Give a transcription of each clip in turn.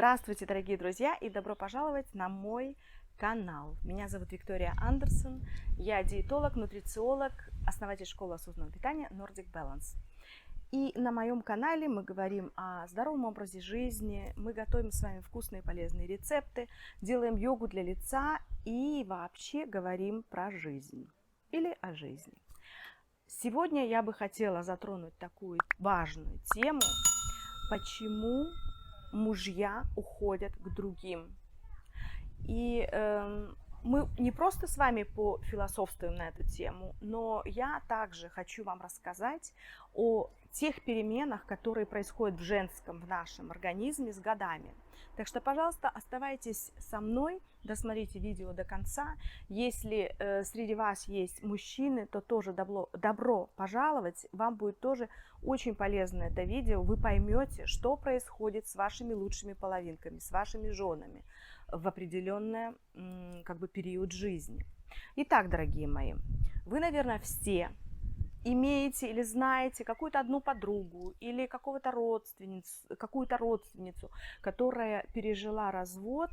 Здравствуйте, дорогие друзья, и добро пожаловать на мой канал. Меня зовут Виктория Андерсон, я диетолог, нутрициолог, основатель школы осознанного питания Nordic Balance. И на моем канале мы говорим о здоровом образе жизни, мы готовим с вами вкусные и полезные рецепты, делаем йогу для лица и вообще говорим про жизнь или о жизни. Сегодня я бы хотела затронуть такую важную тему, почему мужья уходят к другим. И мы не просто с вами пофилософствуем на эту тему, но я также хочу вам рассказать о тех переменах, которые происходят в женском, в нашем организме с годами. Так что, пожалуйста, оставайтесь со мной, досмотрите видео до конца. Если среди вас есть мужчины, то тоже добро пожаловать. Вам будет тоже очень полезно это видео. Вы поймете, что происходит с вашими лучшими половинками, с вашими женами в определенный период жизни. Итак, дорогие мои, вы, наверное, все имеете или знаете какую-то одну подругу или какую-то родственницу, которая пережила развод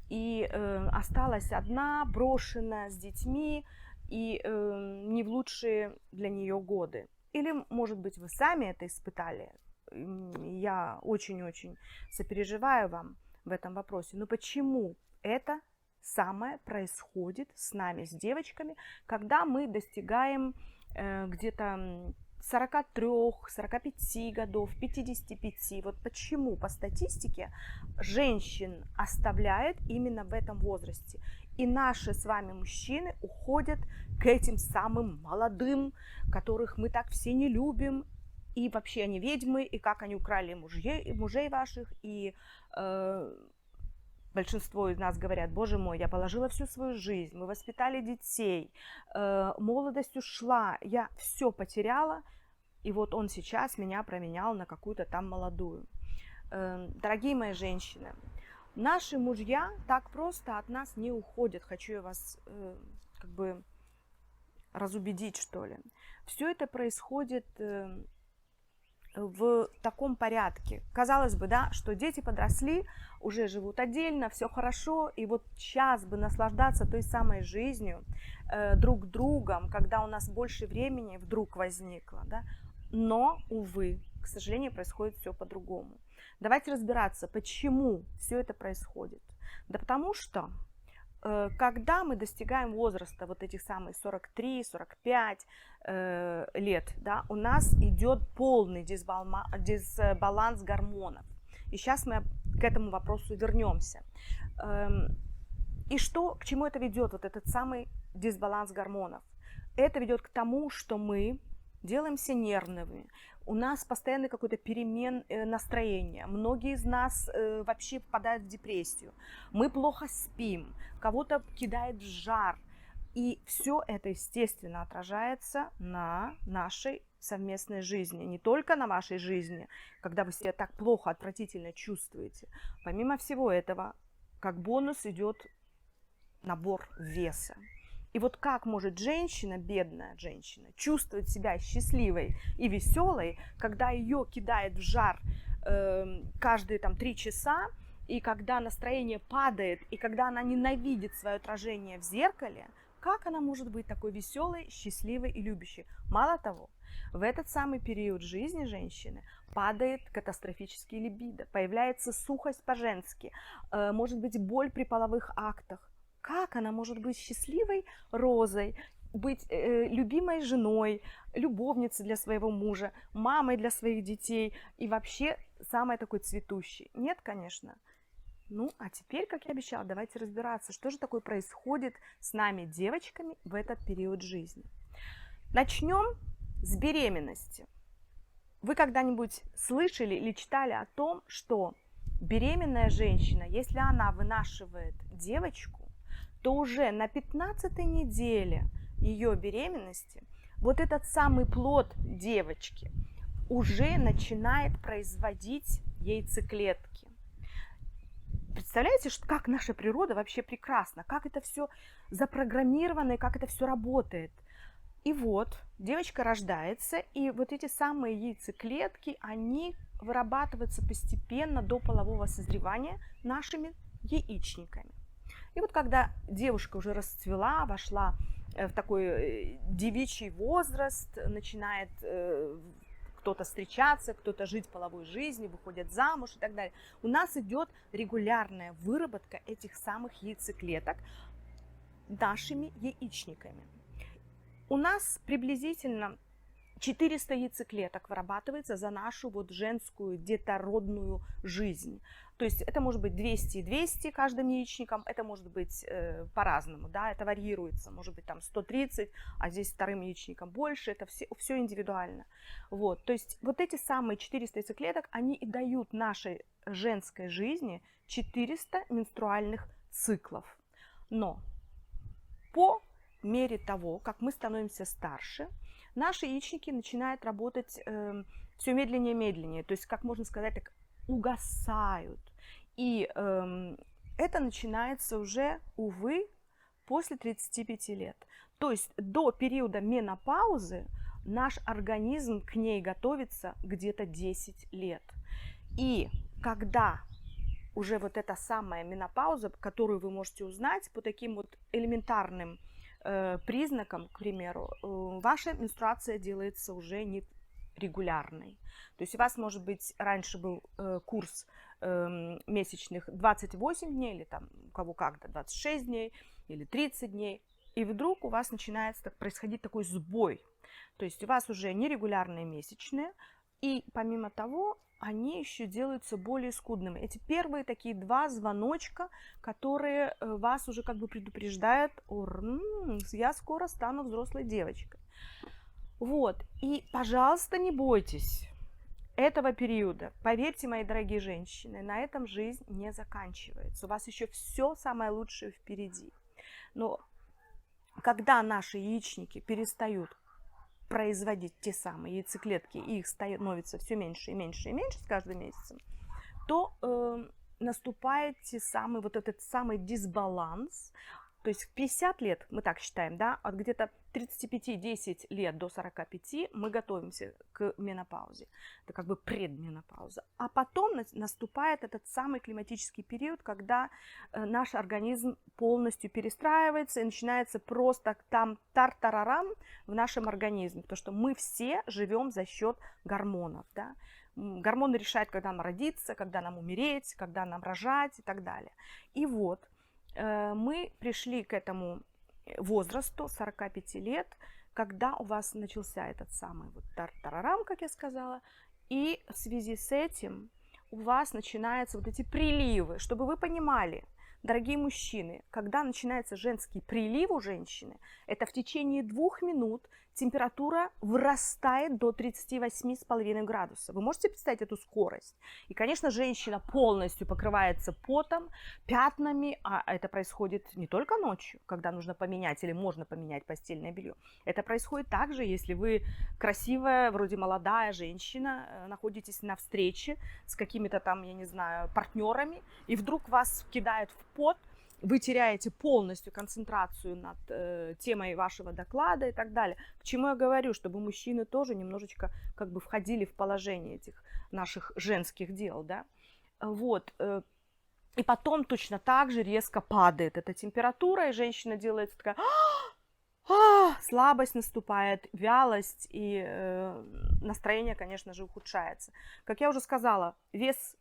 и осталась одна, брошенная с детьми и не в лучшие для нее годы. Или, может быть, вы сами это испытали. Я очень-очень сопереживаю вам в этом вопросе. Но почему это самое происходит с нами, с девочками, когда мы достигаем где-то 43, 45 годов, 55. Вот почему по статистике женщин оставляет именно в этом возрасте. И наши с вами мужчины уходят к этим самым молодым, которых мы так все не любим. И вообще они ведьмы, и как они украли мужей ваших, и большинство из нас говорят: боже мой, я положила всю свою жизнь, мы воспитали детей, молодость ушла, я все потеряла, и вот он сейчас меня променял на какую-то там молодую. Дорогие мои женщины, наши мужья так просто от нас не уходят. Хочу я вас разубедить, что ли. Все это происходит в таком порядке. Казалось бы, да, что дети подросли, уже живут отдельно, все хорошо, и вот сейчас бы наслаждаться той самой жизнью, друг другом, когда у нас больше времени вдруг возникло, да? Но, увы, к сожалению, происходит все по-другому. Давайте разбираться, почему все это происходит. Да потому что когда мы достигаем возраста вот этих самых 43-45 лет, да, у нас идет полный дисбаланс гормонов. И сейчас мы к этому вопросу вернемся. И к чему это ведет, вот этот самый дисбаланс гормонов? Это ведет к тому, что мы делаемся нервными, у нас постоянно какой-то перемен настроения, многие из нас вообще впадают в депрессию, мы плохо спим, кого-то кидает в жар, и все это, естественно, отражается на нашей совместной жизни, не только на вашей жизни, когда вы себя так плохо, отвратительно чувствуете. Помимо всего этого, как бонус идет набор веса. И вот как может женщина, бедная женщина, чувствовать себя счастливой и веселой, когда ее кидает в жар каждые 3 часа, и когда настроение падает, и когда она ненавидит свое отражение в зеркале, как она может быть такой веселой, счастливой и любящей? Мало того, в этот самый период жизни женщины падает катастрофический либидо, появляется сухость по-женски, может быть боль при половых актах. Как она может быть счастливой розой, быть любимой женой, любовницей для своего мужа, мамой для своих детей и вообще самой такой цветущей? Нет, конечно. Ну, а теперь, как я обещала, давайте разбираться, что же такое происходит с нами, девочками, в этот период жизни. Начнем с беременности. Вы когда-нибудь слышали или читали о том, что беременная женщина, если она вынашивает девочку, то уже на 15-й неделе ее беременности вот этот самый плод девочки уже начинает производить яйцеклетки. Представляете, как наша природа вообще прекрасна, как это все запрограммировано и как это все работает. И вот девочка рождается, и вот эти самые яйцеклетки, они вырабатываются постепенно до полового созревания нашими яичниками. И вот когда девушка уже расцвела, вошла в такой девичий возраст, начинает кто-то встречаться, кто-то жить половой жизнью, выходят замуж и так далее, у нас идет регулярная выработка этих самых яйцеклеток нашими яичниками. У нас приблизительно 400 яйцеклеток вырабатывается за нашу вот женскую детородную жизнь. То есть это может быть 200 и 200 каждым яичником, это может быть по-разному, да, это варьируется, может быть там 130, а здесь вторым яичником больше, это все индивидуально. Вот, то есть вот эти самые 400 яйцеклеток, они и дают нашей женской жизни 400 менструальных циклов. Но по мере того, как мы становимся старше, наши яичники начинают работать все медленнее и медленнее, то есть, как можно сказать, так угасают. И это начинается уже, увы, после 35 лет. То есть до периода менопаузы наш организм к ней готовится где-то 10 лет. И когда уже вот эта самая менопауза, которую вы можете узнать по таким вот элементарным признакам, к примеру, ваша менструация делается уже не регулярной. То есть у вас, может быть, раньше был курс месячных 28 дней, или там у кого как-то 26 дней, или 30 дней, и вдруг у вас начинает происходить такой сбой. То есть у вас уже нерегулярные месячные, и помимо того, они еще делаются более скудными. Эти первые такие два звоночка, которые вас уже как бы предупреждают: я скоро стану взрослой девочкой. Вот, и, пожалуйста, не бойтесь этого периода. Поверьте, мои дорогие женщины, на этом жизнь не заканчивается. У вас еще все самое лучшее впереди. Но когда наши яичники перестают производить те самые яйцеклетки, и их становится все меньше и меньше и меньше с каждым месяцем, то наступает вот этот самый дисбаланс. То есть в 50 лет, мы так считаем, да, от где-то 35-10 лет до 45 мы готовимся к менопаузе. Это как бы предменопауза. А потом наступает этот самый климатический период, когда наш организм полностью перестраивается и начинается просто там тар-тарарам в нашем организме. Потому что мы все живем за счет гормонов, да. Гормоны решают, когда нам родиться, когда нам умереть, когда нам рожать и так далее. И вот мы пришли к этому возрасту 45 лет, когда у вас начался этот самый вот тар-тарарам, как я сказала, и в связи с этим у вас начинаются вот эти приливы. Чтобы вы понимали, дорогие мужчины, когда начинается женский прилив у женщины, это в течение 2 минут температура вырастает до 38,5 градусов. Вы можете представить эту скорость? И, конечно, женщина полностью покрывается потом, пятнами, а это происходит не только ночью, когда нужно поменять или можно поменять постельное белье. Это происходит также, если вы красивая, вроде молодая женщина, находитесь на встрече с какими-то там, я не знаю, партнерами, и вдруг вас кидают в пот, вы теряете полностью концентрацию над темой вашего доклада и так далее. К чему я говорю? Чтобы мужчины тоже немножечко как бы входили в положение этих наших женских дел, да? Вот. И потом точно так же резко падает эта температура, и женщина делает такая... слабость наступает, вялость, и настроение, конечно же, ухудшается. Как я уже сказала, вес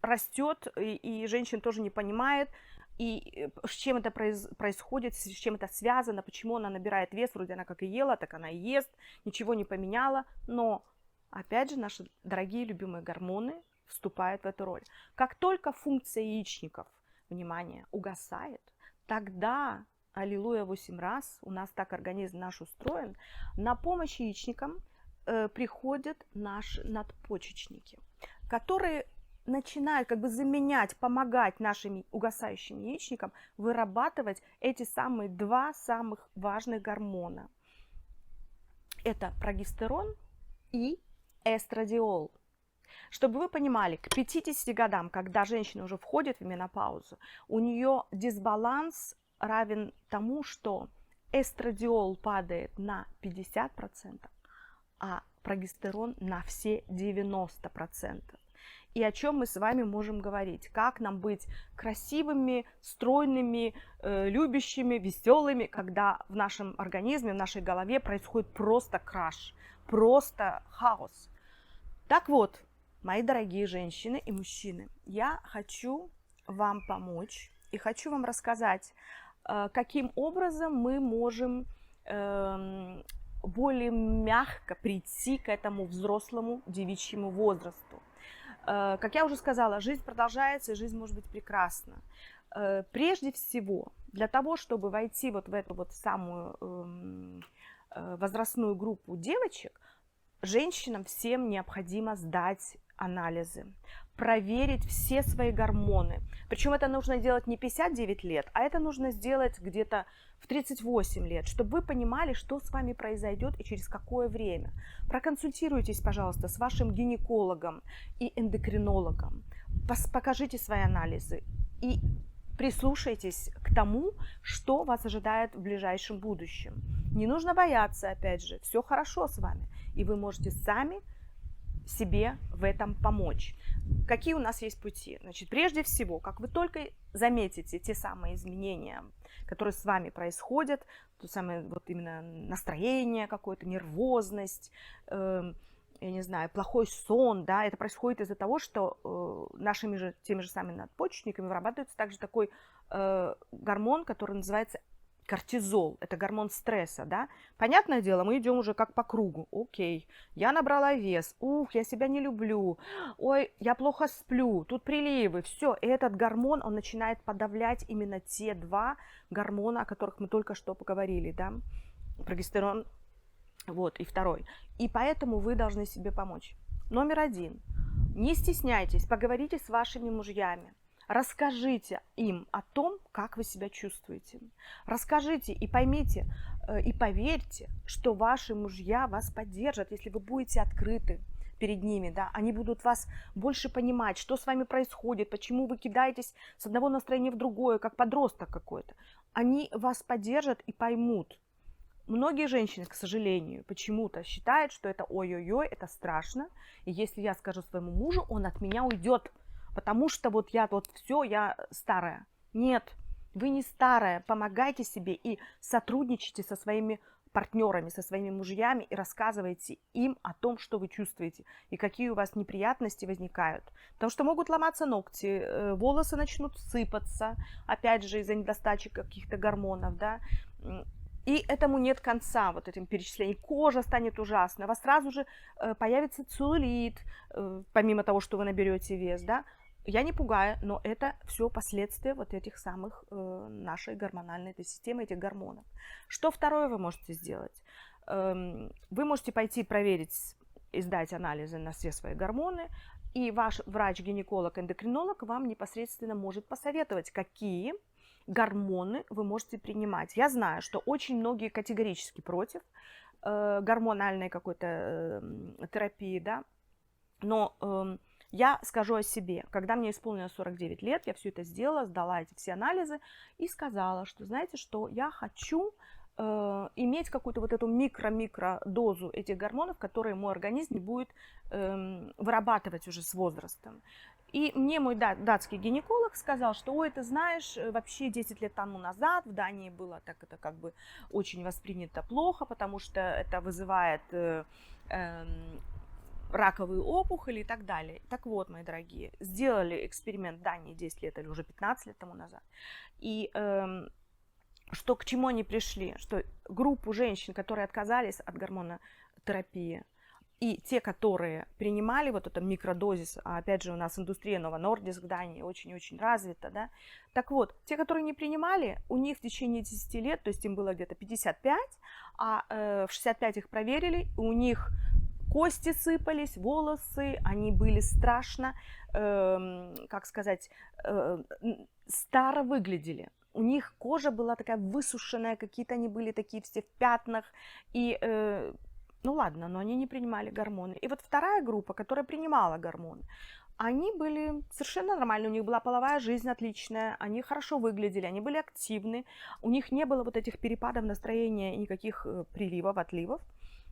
растет, и женщина тоже не понимает, и с чем это происходит, с чем это связано, почему она набирает вес, вроде она как и ела, так она и ест, ничего не поменяла, но, опять же, наши дорогие любимые гормоны вступают в эту роль. Как только функция яичников, внимание, угасает, тогда, аллилуйя 8 раз, у нас так организм наш устроен, на помощь яичникам приходят наши надпочечники, которые начинают как бы заменять, помогать нашим угасающим яичникам вырабатывать эти самые 2 самых важных гормона. Это прогестерон и эстрадиол. Чтобы вы понимали, к 50 годам, когда женщина уже входит в менопаузу, у нее дисбаланс равен тому, что эстрадиол падает на 50%, а прогестерон на все 90%. И о чем мы с вами можем говорить? Как нам быть красивыми, стройными, любящими, веселыми, когда в нашем организме, в нашей голове происходит просто краш, просто хаос. Так вот, мои дорогие женщины и мужчины, я хочу вам помочь и хочу вам рассказать, каким образом мы можем более мягко прийти к этому взрослому девичьему возрасту. Как я уже сказала, жизнь продолжается, и жизнь может быть прекрасна. Прежде всего, для того, чтобы войти вот в эту вот самую возрастную группу девочек, женщинам всем необходимо сдать анализы, проверить все свои гормоны. Причем это нужно делать не 59 лет, а это нужно сделать где-то в 38 лет, чтобы вы понимали, что с вами произойдет и через какое время. Проконсультируйтесь, пожалуйста, с вашим гинекологом и эндокринологом, покажите свои анализы и прислушайтесь к тому, что вас ожидает в ближайшем будущем. Не нужно бояться, опять же, все хорошо с вами, и вы можете сами себе в этом помочь. Какие у нас есть пути? Значит, прежде всего, как вы только заметите те самые изменения, которые с вами происходят, то самое вот именно настроение какое-то, нервозность, я не знаю, плохой сон, да, это происходит из-за того, что теми же самыми надпочечниками вырабатывается также такой гормон, который называется кортизол, это гормон стресса, да. Понятное дело, мы идем уже как по кругу. Окей, я набрала вес, я себя не люблю, ой, я плохо сплю, тут приливы, все. И этот гормон, он начинает подавлять именно те два гормона, о которых мы только что поговорили, да, прогестерон, вот, и второй. И поэтому вы должны себе помочь. Номер один. Не стесняйтесь, поговорите с вашими мужьями. Расскажите им о том, как вы себя чувствуете. Расскажите и поймите, и поверьте, что ваши мужья вас поддержат, если вы будете открыты перед ними, да, они будут вас больше понимать, что с вами происходит, почему вы кидаетесь с одного настроения в другое, как подросток какой-то. Они вас поддержат и поймут. Многие женщины, к сожалению, почему-то считают, что это ой-ой-ой, это страшно, и если я скажу своему мужу, он от меня уйдет, потому что вот я старая. Нет, вы не старая, помогайте себе и сотрудничайте со своими партнерами, со своими мужьями и рассказывайте им о том, что вы чувствуете и какие у вас неприятности возникают. Потому что могут ломаться ногти, волосы начнут сыпаться, опять же, из-за недостачи каких-то гормонов, да. И этому нет конца, вот этим перечислением. Кожа станет ужасной, у вас сразу же появится целлюлит, помимо того, что вы наберете вес, да. Я не пугаю, но это все последствия вот этих самых нашей гормональной этой системы, этих гормонов. Что второе вы можете сделать? Вы можете пойти проверить и сдать анализы на все свои гормоны, и ваш врач-гинеколог, эндокринолог вам непосредственно может посоветовать, какие гормоны вы можете принимать. Я знаю, что очень многие категорически против гормональной какой-то терапии, да, но я скажу о себе. Когда мне исполнилось 49 лет, я все это сделала, сдала эти все анализы и сказала, что, знаете что, я хочу иметь какую-то вот эту микро дозу этих гормонов, которые мой организм будет вырабатывать уже с возрастом. И мне мой датский гинеколог сказал, что, ой, ты знаешь, вообще 10 лет тому назад в Дании было так, это как бы очень воспринято плохо, потому что это вызывает раковые опухоли и так далее. Так вот, мои дорогие, сделали эксперимент в Дании 10 лет или уже 15 лет тому назад. И что к чему они пришли? Что группу женщин, которые отказались от гормонотерапии, и те, которые принимали вот это микродозис, а опять же у нас индустрия Novo Nordisk в Дании очень-очень развита, да, так вот, те, которые не принимали, у них в течение 10 лет, то есть им было где-то 55, а в 65 их проверили, у них кости сыпались, волосы, они были страшно, как сказать, старо выглядели. У них кожа была такая высушенная, какие-то они были такие все в пятнах, и, ну ладно, но они не принимали гормоны. И вот вторая группа, которая принимала гормоны, они были совершенно нормальны, у них была половая жизнь отличная, они хорошо выглядели, они были активны, у них не было вот этих перепадов настроения, никаких приливов, отливов.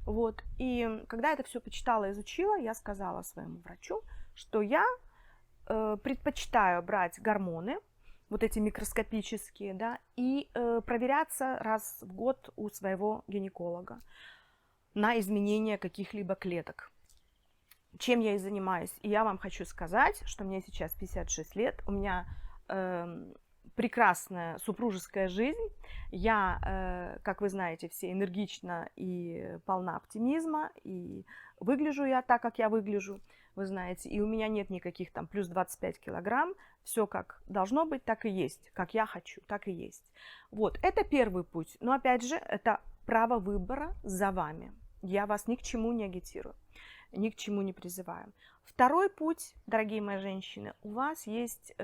Вот. И когда я это все почитала, изучила, я сказала своему врачу, что я предпочитаю брать гормоны, вот эти микроскопические, да, и проверяться раз в год у своего гинеколога на изменение каких-либо клеток. Чем я и занимаюсь. И я вам хочу сказать, что мне сейчас 56 лет, у меня прекрасная супружеская жизнь. Я, как вы знаете, все энергична и полна оптимизма, и выгляжу я так, как я выгляжу, вы знаете, и у меня нет никаких там плюс 25 килограмм, все как должно быть, так и есть, как я хочу, так и есть. Вот, это первый путь, но опять же, это право выбора за вами. Я вас ни к чему не агитирую, ни к чему не призываю. Второй путь, дорогие мои женщины, у вас есть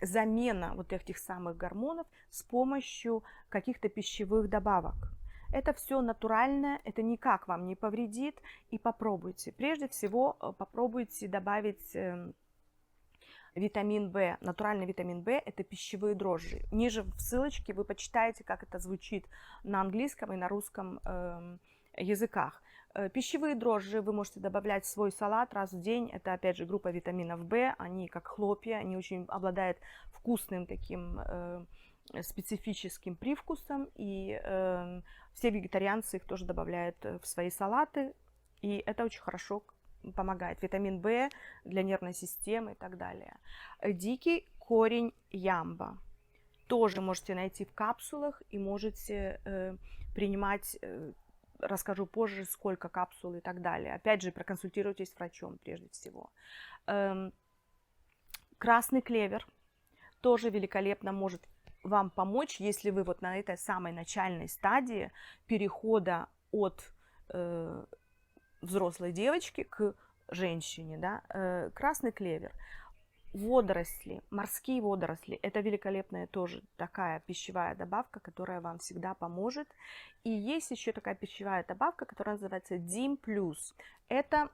замена вот этих самых гормонов с помощью каких-то пищевых добавок. Это все натуральное, это никак вам не повредит, и попробуйте. Прежде всего попробуйте добавить витамин В. Натуральный витамин В – это пищевые дрожжи. Ниже в ссылочке вы почитаете, как это звучит на английском и на русском языках. Пищевые дрожжи вы можете добавлять в свой салат раз в день. Это, опять же, группа витаминов В. Они как хлопья, они очень обладают вкусным таким специфическим привкусом. И все вегетарианцы их тоже добавляют в свои салаты. И это очень хорошо помогает. Витамин В для нервной системы и так далее. Дикий корень ямба. Тоже можете найти в капсулах и можете принимать. Расскажу позже, сколько капсул и так далее. Опять же, проконсультируйтесь с врачом прежде всего. Красный клевер тоже великолепно может вам помочь, если вы вот на этой самой начальной стадии перехода от взрослой девочки к женщине. Да? Красный клевер. Водоросли, морские водоросли, это великолепная тоже такая пищевая добавка, которая вам всегда поможет. И есть еще такая пищевая добавка, которая называется DIM+. Это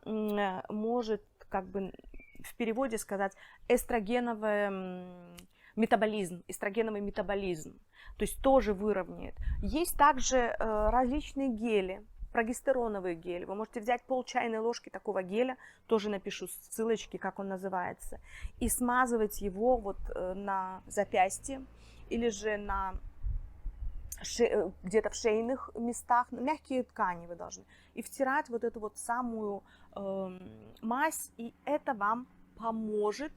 может, как бы в переводе сказать, эстрогеновый метаболизм, то есть тоже выровняет. Есть также различные гели, прогестероновый гель. Вы можете взять пол чайной ложки такого геля, тоже напишу ссылочки, как он называется, и смазывать его вот на запястье или же на где-то в шейных местах, на мягкие ткани вы должны, и втирать вот эту вот самую мазь, и это вам поможет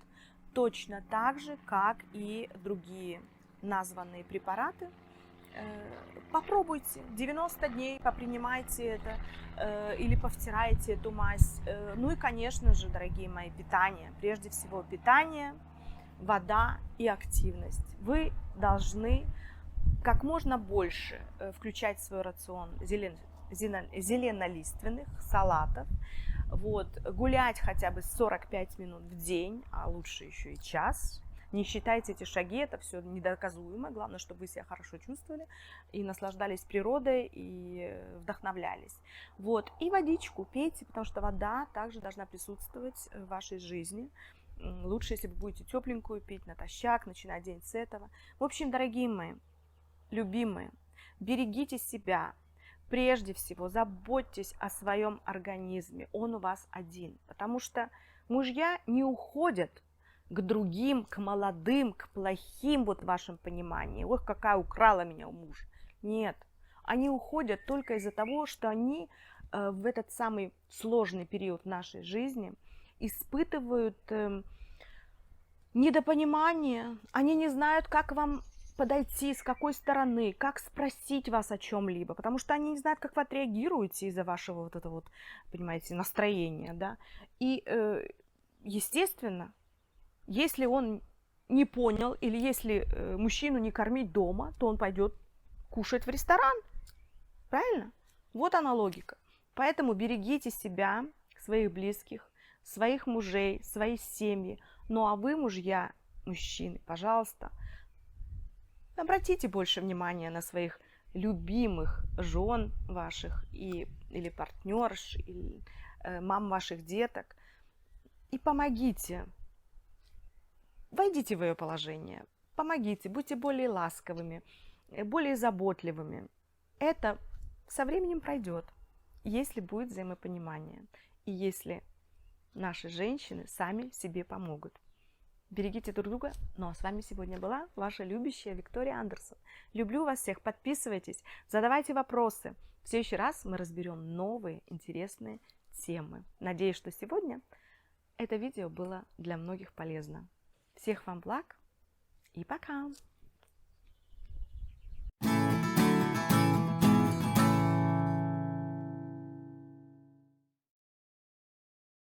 точно так же, как и другие названные препараты. Попробуйте, 90 дней попринимайте это или повтирайте эту мазь. Ну и, конечно же, дорогие мои, питание. Прежде всего питание, вода и активность. Вы должны как можно больше включать в свой рацион зеленолиственных салатов. Вот, гулять хотя бы 45 минут в день, а лучше еще и час. Не считайте эти шаги, это все недоказуемо. Главное, чтобы вы себя хорошо чувствовали и наслаждались природой и вдохновлялись. Вот. И водичку пейте, потому что вода также должна присутствовать в вашей жизни. Лучше, если вы будете тепленькую пить натощак, начинать день с этого. В общем, дорогие мои, любимые, берегите себя. Прежде всего, заботьтесь о своем организме. Он у вас один. Потому что мужья не уходят к другим, к молодым, к плохим, вот в вашем понимании. Ох, какая украла меня у мужа. Нет, они уходят только из-за того, что они в этот самый сложный период нашей жизни испытывают недопонимание. Они не знают, как вам подойти, с какой стороны, как спросить вас о чем-либо, потому что они не знают, как вы отреагируете из-за вашего вот этого вот, понимаете, настроения, да. И, естественно, если он не понял, или если мужчину не кормить дома, то он пойдет кушать в ресторан. Правильно? Вот она логика. Поэтому берегите себя, своих близких, своих мужей, свои семьи. Ну а вы, мужья, мужчины, пожалуйста, обратите больше внимания на своих любимых жен ваших или партнерш, или мам ваших деток. и помогите. Войдите в ее положение, помогите, будьте более ласковыми, более заботливыми. Это со временем пройдет, если будет взаимопонимание и если наши женщины сами себе помогут. Берегите друг друга. Ну а с вами сегодня была ваша любящая Виктория Андерсон. Люблю вас всех, подписывайтесь, задавайте вопросы. В следующий раз мы разберем новые интересные темы. Надеюсь, что сегодня это видео было для многих полезно. Всех вам благ и пока!